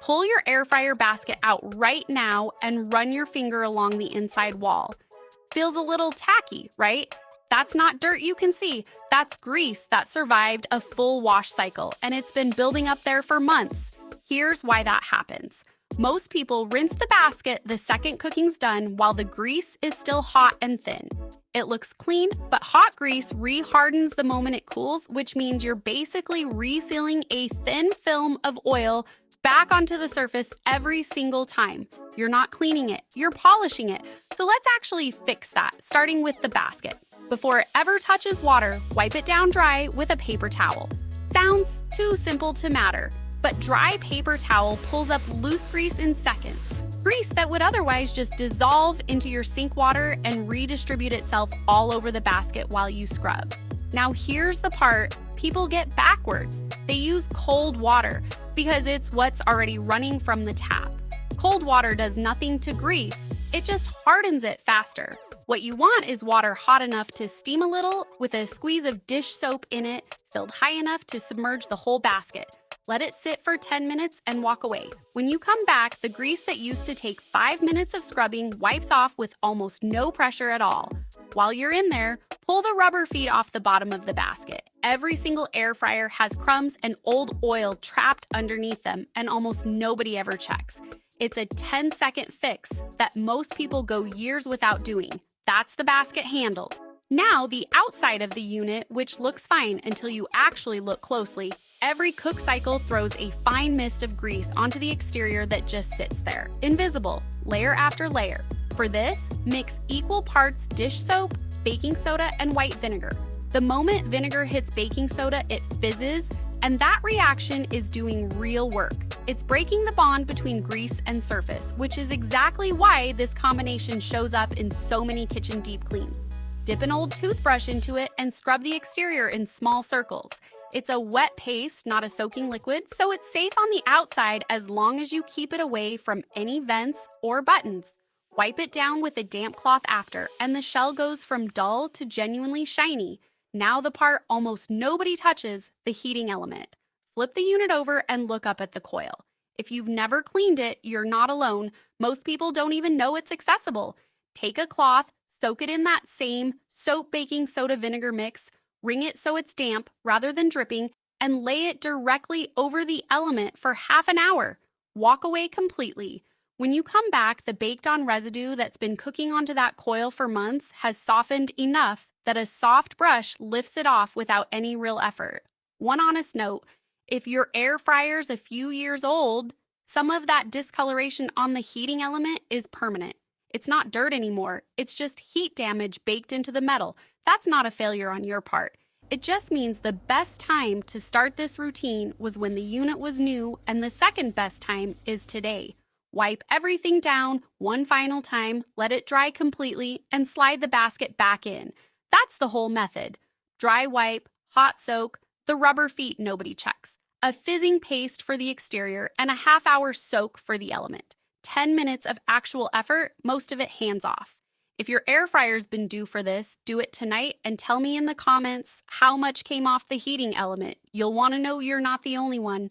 Pull your air fryer basket out right now and run your finger along the inside wall. Feels a little tacky, right? That's not dirt you can see. That's grease that survived a full wash cycle, and it's been building up there for months. Here's why that happens. Most people rinse the basket the second cooking's done while the grease is still hot and thin. It looks clean, but hot grease re-hardens the moment it cools, which means you're basically resealing a thin film of oil back onto the surface every single time. You're not cleaning it, you're polishing it. So let's actually fix that, starting with the basket. Before it ever touches water, wipe it down dry with a paper towel. Sounds too simple to matter, but dry paper towel pulls up loose grease in seconds. Grease that would otherwise just dissolve into your sink water and redistribute itself all over the basket while you scrub. Now here's the part people get backwards. They use cold water because it's what's already running from the tap. Cold water does nothing to grease, it just hardens it faster. What you want is water hot enough to steam a little with a squeeze of dish soap in it, filled high enough to submerge the whole basket. Let it sit for 10 minutes and walk away. When you come back, the grease that used to take 5 minutes of scrubbing wipes off with almost no pressure at all. While you're in there, pull the rubber feet off the bottom of the basket. Every single air fryer has crumbs and old oil trapped underneath them, and almost nobody ever checks. It's a 10-second fix that most people go years without doing. That's the basket handled. Now the outside of the unit, which looks fine until you actually look closely. Every cook cycle throws a fine mist of grease onto the exterior that just sits there, invisible, layer after layer. For this, mix equal parts dish soap, baking soda, and white vinegar. The moment vinegar hits baking soda, it fizzes, and that reaction is doing real work. It's breaking the bond between grease and surface, which is exactly why this combination shows up in so many kitchen deep cleans. Dip an old toothbrush into it and scrub the exterior in small circles. It's a wet paste, not a soaking liquid, so it's safe on the outside as long as you keep it away from any vents or buttons. Wipe it down with a damp cloth after, and the shell goes from dull to genuinely shiny. Now the part almost nobody touches, the heating element. Flip the unit over and look up at the coil. If you've never cleaned it, you're not alone. Most people don't even know it's accessible. Take a cloth, soak it in that same soap baking soda vinegar mix, wring it so it's damp rather than dripping, and lay it directly over the element for half an hour. Walk away completely. When you come back, the baked-on residue that's been cooking onto that coil for months has softened enough that a soft brush lifts it off without any real effort. One honest note, if your air fryer's a few years old, some of that discoloration on the heating element is permanent. It's not dirt anymore, it's just heat damage baked into the metal. That's not a failure on your part. It just means the best time to start this routine was when the unit was new, and the second best time is today. Wipe everything down one final time, let it dry completely, and slide the basket back in. That's the whole method. Dry wipe, hot soak, the rubber feet nobody checks, a fizzing paste for the exterior, and a half-hour soak for the element. 10 minutes of actual effort, most of it hands off. If your air fryer's been due for this, do it tonight and tell me in the comments how much came off the heating element. You'll want to know you're not the only one.